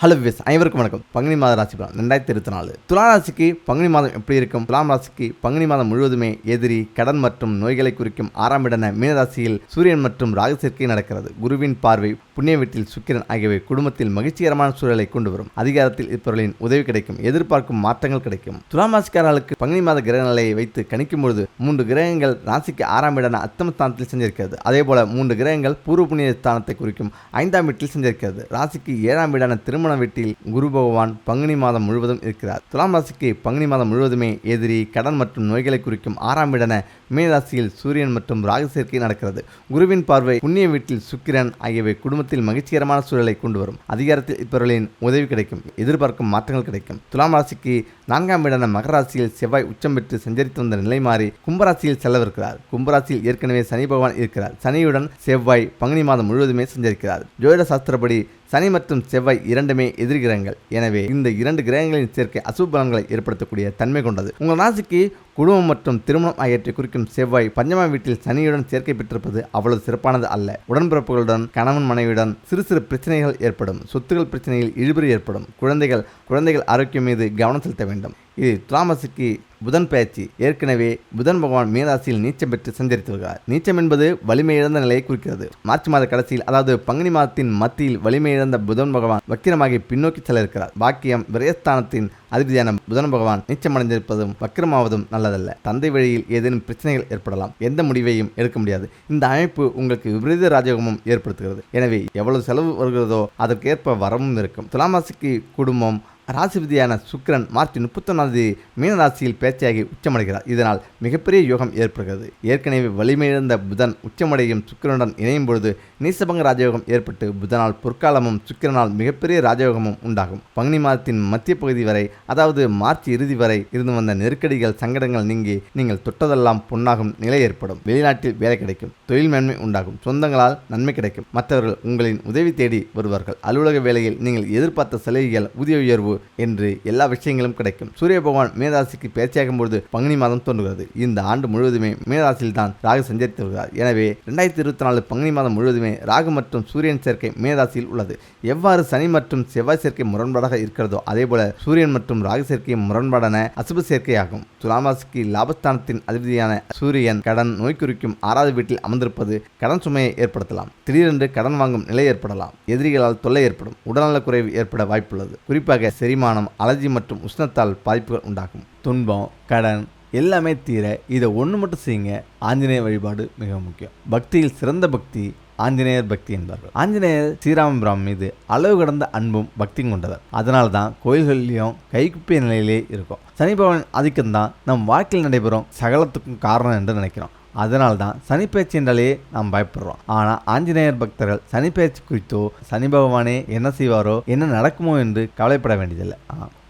Hello விஸ் அனைவருக்கும் வணக்கம். பங்குனி மாத ராசி பலன் 2024. துலா ராசிக்கு பங்குனி மாதம் எப்படி இருக்கும்? துலாம் ராசிக்கு பங்குனி மாதம் முழுவதுமே எதிரி, கடன் மற்றும் நோய்களை குறிக்கும் 6ஆம் இடன மீனராசியில் சூரியன் மற்றும் ராகு சேர்க்கை நடக்கிறது. குருவின் பார்வை, புண்ணிய வீட்டில் சுக்கிரன் ஆகியவை குடும்பத்தில் மகிழ்ச்சிகரமான சூழலை கொண்டு வரும். அதிகாரத்தில் இருப்பவர்களின் உதவி கிடைக்கும். எதிர்பார்க்கும் மாற்றங்கள் கிடைக்கும். துலாம் ராசிக்காரர்களுக்கு பங்குனி மாத கிரக நிலையை வைத்து கணிக்கும் பொழுது 3 கிரகங்கள் ராசிக்கு 6ஆம் இடன அத்தமஸ்தானத்தில் செஞ்சிருக்கிறது. அதேபோல 3 கிரகங்கள் பூர்வ புண்ணிய ஸ்தானத்தை குறிக்கும் 5ஆம் வீட்டில் செஞ்சிருக்கிறது. ராசிக்கு 7ஆம் இடன திருமண வீட்டில் குரு பகவான் பங்குனி மாதம் முழுவதும் இருக்கிறார். துலாம் ராசிக்கு பங்குனி மாதம் முழுவதுமே எதிரி, கடன் மற்றும் நோய்களை குறிக்கும் 6ஆம் இடன மீனராசியில் சூரியன் மற்றும் ராகு சேர்க்கை நடக்கிறது. குருவின் பார்வை, புண்ணிய வீட்டில் சுக்கிரன் ஆகியவை குடும்பத்தில் மகிழ்ச்சிகரமான சூழலை கொண்டு வரும். அதிகாரத்தில் இருப்பவர்களின் உதவி கிடைக்கும். எதிர்பார்க்கும் மாற்றங்கள் கிடைக்கும். துலாம் ராசிக்கு 4ஆம் இடன மகர ராசியில் செவ்வாய் உச்சம் பெற்று சஞ்சரித்து வந்த நிலை மாறி கும்பராசியில் செல்லவிருக்கிறார். கும்பராசியில் ஏற்கனவே சனி பகவான் இருக்கிறார். சனியுடன் செவ்வாய் பங்குனி மாதம் முழுவதுமே சஞ்சரிக்கிறார். ஜோதிட சாஸ்திரப்படி சனி மற்றும் செவ்வாய் இரண்டுமே எதிர் கிரகங்கள். எனவே இந்த 2 கிரகங்களின் சேர்க்கை அசுப பலன்களை ஏற்படுத்தக்கூடிய தன்மை கொண்டது. உங்கள் ராசிக்கு குடும்பம் மற்றும் திருமணம் ஆகியவற்றை குறிக்கும் செவ்வாய் பஞ்சமாம் வீட்டில் சனியுடன் சேர்க்கை பெற்றிருப்பது அவ்வளவு சிறப்பானது அல்ல. உடன்பிறப்புகளுடன், கணவன் மனைவியுடன் சிறு சிறு பிரச்சனைகள் ஏற்படும். சொத்துக்கள் பிரச்சனையில் இழுபறி ஏற்படும். குழந்தைகள் ஆரோக்கியம் மீது கவனம் செலுத்த வேண்டும். இது துலாம் ராசிக்கு புதன் பயிற்சி. ஏற்கனவே புதன் பகவான் மீனராசியில் நீச்சம் பெற்று சஞ்சரித்து வருகிறார். நீச்சம் என்பது வலிமை இழந்த நிலையை குறிக்கிறது. மார்ச் மாத கடைசியில், அதாவது பங்குனி மாதத்தின் மத்தியில் வலிமை இழந்த புதன் பகவான் வக்கிரமாகி பின்னோக்கி செல்ல இருக்கிறார். பாக்கியம், விரயஸ்தானத்தின் அதிபதியான புதன் பகவான் நீச்சமடைந்திருப்பதும் வக்கிரமாவதும் நல்லதல்ல. தந்தை வழியில் ஏதேனும் பிரச்சனைகள் ஏற்படலாம். எந்த முடிவையும் எடுக்க முடியாது. இந்த அமைப்பு உங்களுக்கு விபரீத ராஜயோகமும் ஏற்படுத்துகிறது. எனவே எவ்வளவு செலவு வருகிறதோ அதற்கேற்ப வரமும் இருக்கும். துலாம் ராசிக்கு குடும்பம். ராசிபதியான சுக்கிரன் மார்ச் 31 மீனராசியில் பேச்சையாகி உச்சமடைகிறார். இதனால் மிகப்பெரிய யோகம் ஏற்படுகிறது. ஏற்கனவே வலிமையிழந்த புதன் உச்சமடையும் சுக்கிரனுடன் இணையும் பொழுது நீசபங்க ராஜயோகம் ஏற்பட்டு புதனால் பொற்காலமும் சுக்கிரனால் மிகப்பெரிய ராஜயோகமும் உண்டாகும். பங்குனி மாதத்தின் மத்திய பகுதி வரை, அதாவது மார்ச் இறுதி வரை இருந்து வந்த நெருக்கடிகள், சங்கடங்கள் நீங்கி நீங்கள் தொட்டதெல்லாம் பொன்னாகும் நிலை ஏற்படும். வெளிநாட்டில் வேலை கிடைக்கும். தொழில் மேன்மை உண்டாகும். சொந்தங்களால் நன்மை கிடைக்கும். மற்றவர்கள் உங்களின் உதவி தேடி வருவார்கள். அலுவலக வேலையில் நீங்கள் எதிர்பார்த்த சலுகைகள், ஊதிய உயர்வு என்று எல்லா விஷயங்களும் கிடைக்கும். சூரிய பகவான் மீனராசிக்கு பேச்சையாகும் பொழுது பங்குனி மாதம் தோன்றுகிறது. இந்த ஆண்டு முழுவதுமே மீனராசியில் தான் ராகு சஞ்சரித்து வருகிறார். எனவே 2024 பங்குனி மாதம் முழுவதுமே ராகு மற்றும் சூரியன் சேர்க்கை மீனராசியில் உள்ளது. எவ்வாறு சனி மற்றும் செவ்வாய் சேர்க்கை முரண்பாடாக இருக்கிறதோ அதேபோல சூரியன் மற்றும் ராகு சேர்க்கை முரண்பாடான அசுப சேர்க்கையாகும். துலாம் ராசிக்கு லாபஸ்தானத்தின் அதிபதியான சூரியன் கடன், நோய் குறிக்கும் 6வது வீட்டில் அமர்ந்திருப்பது கடன் சுமையை ஏற்படுத்தலாம். திடீரென்று கடன் வாங்கும் நிலை ஏற்படலாம். எதிரிகளால் தொல்லை ஏற்படும். உடல்நலக் குறைவு ஏற்பட வாய்ப்புள்ளது. குறிப்பாக செரிமானம், அலர்ஜி மற்றும் உஷ்ணத்தால் பாதிப்புகள் உண்டாகும். துன்பம், கடன் எல்லாமே தீர இதை ஒன்று மட்டும் செய்யுங்க. ஆஞ்சநேய வழிபாடு மிக முக்கியம். பக்தியில் சிறந்த பக்தி ஆஞ்சநேயர் பக்தி என்பார்கள். ஆஞ்சநேயர் ஸ்ரீராமபிராம் மீது அளவு கடந்த அன்பும் பக்தியும் கொண்டவர். அதனால தான் கோயில்களிலையும் கைக்குப்பிய நிலையிலே இருக்கும். சனி பகவான் ஆதிக்கம்தான் நம் வாழ்க்கையில் நடைபெறும் சகலத்துக்கும் காரணம் என்று நினைக்கிறோம். அதனால தான் சனிப்பெயர்ச்சி என்றாலே நாம் பயப்படுறோம். ஆனால் ஆஞ்சநேயர் பக்தர்கள் சனிப்பெயர்ச்சி குறித்தோ, சனி பகவானே என்ன செய்வாரோ, என்ன நடக்குமோ என்று கவலைப்பட வேண்டியதில்லை.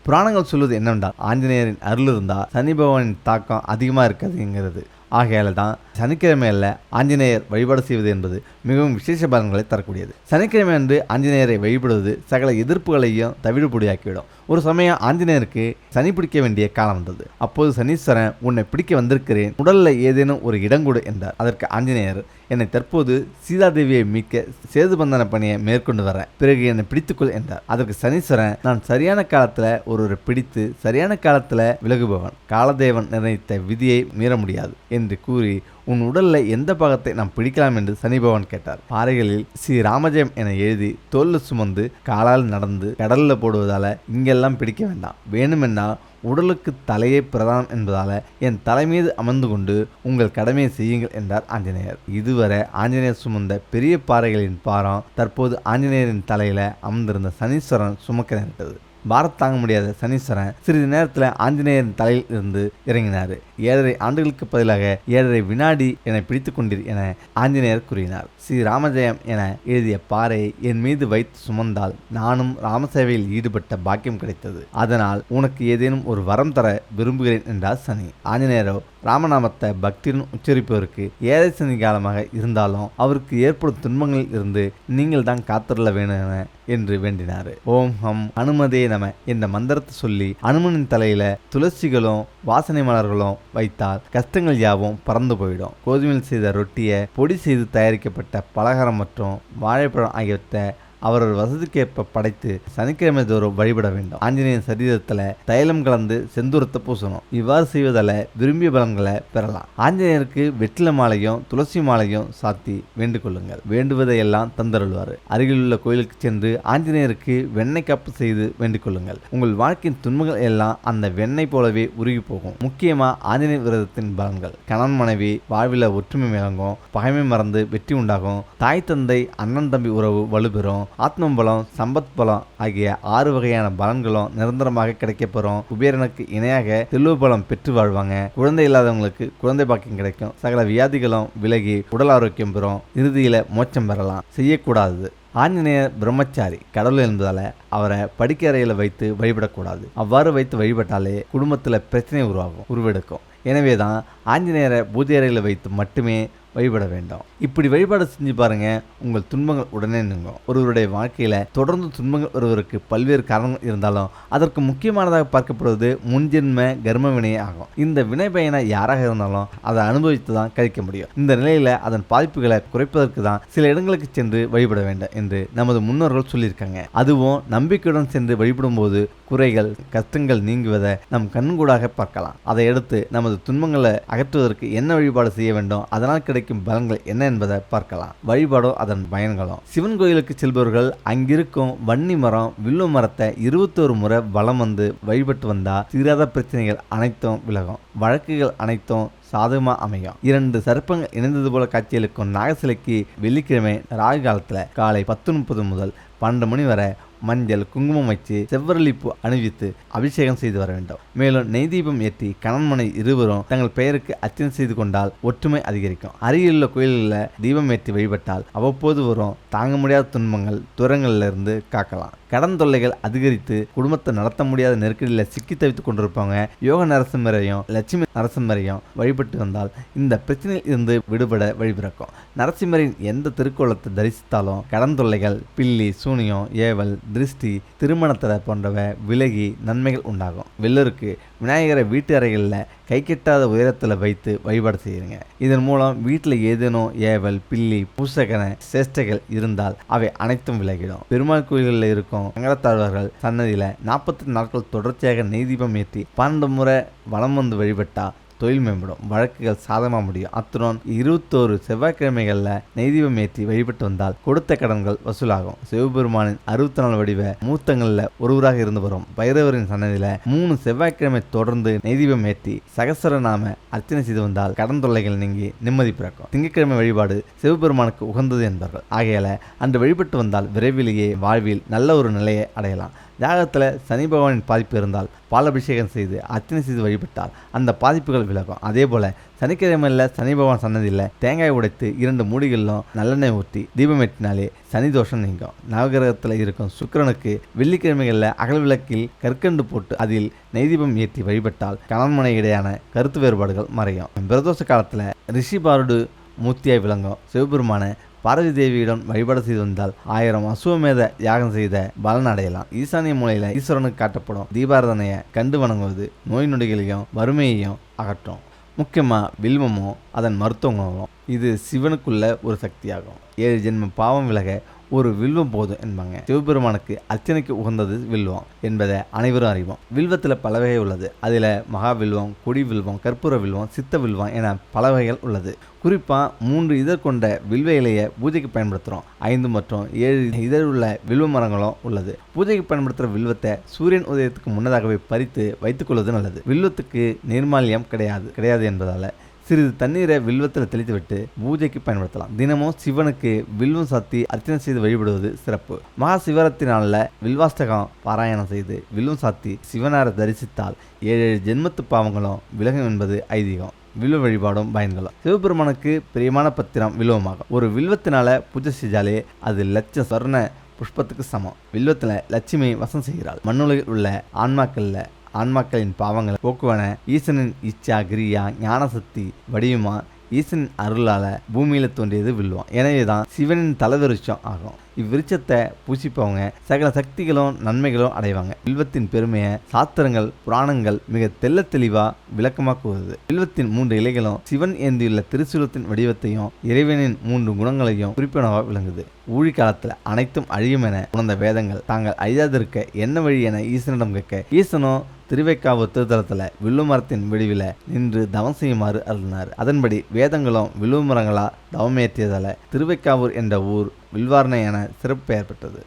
புராணங்கள் சொல்வது என்னவென்றால், ஆஞ்சநேயரின் அருள் இருந்தால் சனி பகவானின் தாக்கம் அதிகமாக இருக்காதுங்கிறது. ஆகையால தான் சனிக்கிழமையில் ஆஞ்சநேயர் வழிபாடு செய்வது என்பது மிகவும் விசேஷ பலன்களை தரக்கூடியது. சனிக்கிழமை அன்று ஆஞ்சநேயரை வழிபடுவது சகல எதிர்ப்புகளையும் தவிடுபொடியாக்கிவிடும். ஒரு சமயம் ஆஞ்சநேயருக்கு சனி பிடிக்க வேண்டிய காலம் வந்தது. அப்போது சனீஸ்வரன், உன்னை பிடிக்க வந்திருக்கிறேன், உடலில் ஏதேனும் ஒரு இடங்கொடு என்றார். அதற்கு ஆஞ்சநேயர், என்னை தற்போது சீதாதேவியை மீட்க சேதுபந்தன பணியை மேற்கொண்டு வரேன், பிறகு என்னை பிடித்துக்கொள் என்றார். அதற்கு சனீஸ்வரன், நான் சரியான காலத்தில் ஒருவரை பிடித்து சரியான காலத்தில் விலகுபவன், காலதேவன் நிர்ணயித்த விதியை மீற முடியாது என்று கூறி, உன் உடலில் எந்த பாகத்தை நாம் பிடிக்கலாம் என்று சனி பகவான் கேட்டார். பாறைகளில் ஸ்ரீ ராமஜெயம் என எழுதி தோல்ல சுமந்து காலால் நடந்து கடலில் போடுவதால் இங்கெல்லாம் பிடிக்க வேண்டாம். வேணுமென்னா உடலுக்கு தலையே பிரதானம் என்பதால் என் தலை மீது அமர்ந்து கொண்டு உங்கள் கடமையை செய்யுங்கள் என்றார் ஆஞ்சநேயர். இதுவரை ஆஞ்சநேயர் சுமந்த பெரிய பாறைகளின் பாரம் தற்போது ஆஞ்சநேயரின் தலையில அமர்ந்திருந்த சனீஸ்வரன் சுமக்க நேரிட்டது. பாரத் தாங்க முடியாத சனீஸ்வரன் சிறிது நேரத்தில் ஆஞ்சநேயரின் தலையில் இருந்து இறங்கினார். 7.5 ஆண்டுகளுக்கு பதிலாக 7.5 வினாடி என பிடித்து கொண்டீர் என ஆஞ்சநேயர் கூறினார். ஸ்ரீ ராமஜெயம் என எழுதிய பாறை என் மீது வைத்து சுமந்தால் நானும் ராமசேவையில் ஈடுபட்ட பாக்கியம் கிடைத்தது. அதனால் உனக்கு ஏதேனும் ஒரு வரம் தர விரும்புகிறேன் என்றார் சனி. ஆஞ்சநேயரோ ராமநாமத்தை பக்தியுடன் உச்சரிப்பவருக்கு ஏழை சனி காலமாக இருந்தாலும் அவருக்கு ஏற்படும் துன்பங்களில் இருந்து நீங்கள் தான் காத்துள்ள வேணும் என்று வேண்டினார். ஓம் ஹம் அனுமதே நம என்ற மந்திரத்தை சொல்லி அனுமனின் தலையில துளசிகளும் வாசனை மலர்களும் வைத்தால் கஷ்டங்கள் யாவும் பறந்து போயிடும். கோதுமையில் செய்த ரொட்டியை பொடி செய்து தயாரிக்கப்பட்ட பலகாரம் மற்றும் வாழைப்பழம் ஆகியவற்றை அவரவர் வசதிக்கேற்ப படைத்து சனிக்கிழமை தோறும் வழிபட வேண்டும். ஆஞ்சநேயன் சரீரத்துல தைலம் கலந்து செந்தூரத்தை பூசணும். இவ்வாறு செய்வதால விரும்பிய பலன்களை பெறலாம். ஆஞ்சநேயருக்கு வெற்றிலை மாலையும் துளசி மாலையும் சாத்தி வேண்டிக் கொள்ளுங்கள். வேண்டுவதையெல்லாம் தந்தருள்வார். அருகிலுள்ள கோயிலுக்கு சென்று ஆஞ்சநேயருக்கு வெண்ணெய் காப்பு செய்து வேண்டிக் கொள்ளுங்கள். உங்கள் வாழ்க்கையின் துன்பங்கள் எல்லாம் அந்த வெண்ணெய் போலவே உருகி போகும். முக்கியமா ஆஞ்சநேய விரதத்தின் பலன்கள்: கணவன் மனைவி வாழ்வில் ஒற்றுமை விளங்கும், பகைமை மறந்து வெற்றி உண்டாகும், தாய் தந்தை அண்ணன் தம்பி உறவு வலுப்பெறும், ஆத்ம பலம் சம்பத் பலம் ஆகிய 6 வகையான பலன்களும் நிரந்தரமாக கிடைக்கப்பெறும். குபேரனுக்கு இணையாக செல்வ பலம் பெற்று வாழ்வாங்க. குழந்தை இல்லாதவங்களுக்கு குழந்தை பாக்கியம் கிடைக்கும். சகல வியாதிகளும் விலகி உடல் ஆரோக்கியம் பெறும். இறுதியில மோட்சம் பெறலாம். செய்யக்கூடாது: ஆஞ்சநேயர் பிரம்மச்சாரி, கடவுள் என்பதால அவரை படிக்க அறையில் வைத்து வழிபடக்கூடாது. அவ்வாறு வைத்து வழிபட்டாலே குடும்பத்தில் பிரச்சனை உருவெடுக்கும். எனவே தான் ஆஞ்சநேயரை பூஜை அறையில் வைத்து மட்டுமே வழிபட வேண்டும். இப்படி வழிபாடு செஞ்சு பாருங்க, உங்கள் துன்பங்கள் உடனே நீங்கும். ஒருவருடைய வாழ்க்கையில தொடர்ந்து துன்பங்கள் வருவதற்கு பல்வேறு காரணங்கள் இருந்தாலும் அதற்கு முக்கியமானதாக பார்க்கப்படுவது முன்ஜென்ம கர்ம வினையே ஆகும். இந்த வினை பயனை யாராக இருந்தாலும் அதை அனுபவித்து தான் கழிக்க முடியும். இந்த நிலையில அதன் பாதிப்புகளை குறைப்பதற்கு தான் சில இடங்களுக்கு சென்று வழிபட வேண்டும் என்று நமது முன்னோர்கள் சொல்லியிருக்காங்க. அதுவும் நம்பிக்கையுடன் சென்று வழிபடும் போது குறைகள் கஷ்டங்கள் நீங்குவதை நம் கண்கூடாக பார்க்கலாம். அதை அடுத்து நமது துன்பங்களை அகற்றுவதற்கு என்ன வழிபாடு செய்ய வேண்டும், அதனால் கிடைக்கும் பலன்கள் என்ன என்பதை பார்க்கலாம். வழிபாடும் அதன் பயன்களும்: சிவன் கோயிலுக்கு செல்பவர்கள் அங்கிருக்கும் வன்னி மரம் வில்லு மரத்தை 21 முறை வலம் வந்து வழிபட்டு வந்தா தீராத பிரச்சனைகள் அனைத்தும் விலகும். வழக்குகள் அனைத்தும் சாதகமா அமையும். 2 சர்ப்பங்கள் இணைந்தது போல காட்சியளிக்கும் நாகசிலைக்கு வெள்ளிக்கிழமை ராகு காலத்துல காலை 10:30 முதல் 12 மணி வரை மஞ்சள் குங்குமம் வச்சு செவ்வரளிப்பு அணிவித்து அபிஷேகம் செய்து வர வேண்டும். மேலும் நெய் தீபம் ஏற்றி கணவன் மனைவி இருவரும் தங்கள் பெயருக்கு அர்ச்சனை செய்து கொண்டால் ஒற்றுமை அதிகரிக்கும். அருகிலுள்ள கோயில்களில் தீபம் ஏற்றி வழிபட்டால் அவ்வப்போது வரும் தாங்க முடியாத துன்பங்கள் துரங்கள்ல இருந்து காக்கலாம். கடன் தொல்லைகள் அதிகரித்து குடும்பத்தை நடத்த முடியாத நெருக்கடியில் சிக்கி தவித்துக் கொண்டிருப்பவங்க யோக நரசிம்மரையும் லட்சுமி நரசிம்மரையும் வழிபட்டு வந்தால் இந்த பிரச்சனையில் இருந்து விடுபட வழிபிறக்கும். நரசிம்மரின் எந்த திருக்கோலத்தை தரிசித்தாலும் கடன் தொல்லைகள், பில்லி சூனியம், ஏவல், திருஷ்டி, திருமணத்தடை போன்றவை விலகி நன்மைகள் உண்டாகும். வெள்ளருக்கு விநாயகரை வீட்டு அறைகளில் கை கெட்டாத உயரத்தில் வைத்து வழிபாடு செய்யுங்க. இதன் மூலம் வீட்டில் ஏதேனும் ஏவல், பில்லி, பூசகன சேஷ்டைகள் இருந்தால் அவை அனைத்தும் விலகிடும். பெருமாள் கோயில்களில் இருக்கும் மங்களத்தாழ்வார்கள் சன்னதியில் 48 நாட்கள் தொடர்ச்சியாக நெய் தீபம் ஏற்றி 12 முறை வலம் வந்து வழிபட்டா தொழில் மேம்படும், வழக்குகள் சாதகமாக முடியும். அத்துடன் 21 செவ்வாய்க்கிழமைகளில் நெய்தீபம் ஏற்றி வழிபட்டு வந்தால் கொடுத்த கடன்கள் வசூலாகும். சிவபெருமானின் 64 வடிவ மூர்த்தங்களில் ஒருவராக இருந்து வரும் பைரவரின் சன்னதியில் 3 செவ்வாய்க்கிழமை தொடர்ந்து நெய்தீபம் ஏற்றி சகசரநாம அர்ச்சனை செய்து வந்தால் கடன் தொல்லைகள் நீங்கி நிம்மதி பிறக்கும். திங்கட்கிழமை வழிபாடு சிவபெருமானுக்கு உகந்தது என்பார்கள். ஆகையால அன்று வழிபட்டு வந்தால் விரைவிலேயே வாழ்வில் நல்ல ஒரு நிலையை அடையலாம். ஜாதகத்தில் சனி பகவானின் பாதிப்பு இருந்தால் பாலாபிஷேகம் செய்து அர்ச்சனை செய்து வழிபட்டால் அந்த பாதிப்புகள் விலகும். அதே போல சனிக்கிழமையில் சனி பகவான் சன்னதியில் தேங்காய் உடைத்து 2 மூடிகளிலும் நல்லெண்ணெய் ஊற்றி தீபம் ஏற்றினாலே சனி தோஷம் நீங்கும். நவகிரகத்தில் இருக்கும் சுக்கிரனுக்கு வெள்ளிக்கிழமைகளில் அகல் விளக்கில் கற்கண்டு போட்டு அதில் நெய்தீபம் ஏற்றி வழிபட்டால் கணவன் மனைவி இடையான கருத்து வேறுபாடுகள் மறையும். பிரதோஷ காலத்தில் ரிஷி பாருடு மூர்த்தியாய் விளங்கும் சிவபெருமான பார்வதி தேவியிடம் வழிபாடு செய்து வந்தால் 1000 அசுவமேத யாகம் செய்த பலன் அடையலாம். ஈசானிய மூலையில ஈஸ்வரனுக்கு காட்டப்படும் தீபாரதனையை கண்டு வணங்குவது நோய் நொடிகளையும் வறுமையையும் அகற்றும். முக்கியமாக வில்வமும் அதன் மருத்துவ குணமும் இது சிவனுக்குள்ள ஒரு சக்தியாகும். 7 ஜென்ம பாவம் விலக ஒரு வில்வம் போதும் என்பாங்க. சிவபெருமானுக்கு அர்ச்சனைக்கு உகந்தது வில்வம் என்பதை அனைவரும் அறிவோம். வில்வத்தில் பல வகை உள்ளது. அதில் மகா வில்வம், கொடி வில்வம், கற்பூர வில்வம், சித்த வில்வம் என பல வகைகள் உள்ளது. குறிப்பாக 3 இதழ் கொண்ட வில்வ இலையை பூஜைக்கு பயன்படுத்துகிறோம். 5 மற்றும் 7 இதழ் உள்ள வில்வ மரங்களும் உள்ளது. பூஜைக்கு பயன்படுத்துகிற வில்வத்தை சூரியன் உதயத்துக்கு முன்னதாகவே பறித்து வைத்துக் கொள்வது நல்லது. வில்வத்துக்கு நீர்மால்யம் கிடையாது என்பதால் சிறிது தண்ணீரை வில்வத்தில் தெளித்துவிட்டு பூஜைக்கு பயன்படுத்தலாம். தினமும் சிவனுக்கு வில்வம் சாத்தி அர்ச்சனை செய்து வழிபடுவது சிறப்பு. மகா சிவராத்திரி நாளில் வில்வாஷ்டகம் பாராயணம் செய்து வில்வம் சாத்தி சிவனாரை தரிசித்தால் 7 ஜென்மத்து பாவங்களும் விலகும் என்பது ஐதீகம். வில்வ வழிபாடும் பயன்களும்: சிவபெருமானுக்கு பிரியமான பத்திரம் வில்வமாகும். ஒரு வில்வத்தினால பூஜை செஞ்சாலே அது லட்சம் சொர்ண புஷ்பத்துக்கு சமம். வில்வத்தில் லட்சுமி வசம் செய்கிறாள். மண்ணுலகில் உள்ள ஆன்மாக்களின் பாவங்களை போக்குவன ஈசனின் இச்சா கிரியா ஞானசக்தி வடிவமா ஈசன் அருளால பூமியில தோன்றியது வில்வம். எனவேதான் சிவனின் தலைவிருட்சம் ஆகும். இவ்விருட்சத்தை பூசிப்பவங்க சகல சக்திகளும் நன்மைகளும் அடைவாங்க. வில்வத்தின் பெருமையை சாஸ்திரங்கள் புராணங்கள் மிக தெள்ள தெளிவா விளக்கமா கூறுது. வில்வத்தின் 3 இலைகளும் சிவன் ஏந்தியுள்ள திருசூலத்தின் வடிவத்தையும் இறைவனின் 3 குணங்களையும் குறிப்பிடவா விளங்குது. ஊழி காலத்துல அனைத்தும் அழியும் என உணர்ந்த வேதங்கள் தாங்கள் அழியாதிருக்க என்ன வழி என ஈசனிடம் கேட்க ஈசனோ திருவைக்காவூர் திருத்தலத்துல வில்லு மரத்தின் விடிவில நின்று தவம் செய்யுமாறு அருளினார். அதன்படி வேதங்களும் வில்லு மரங்களா தவமேற்றியதால திருவைக்காவூர் என்ற ஊர் வில்வாரணை என சிறப்பு பெயர் பெற்றது.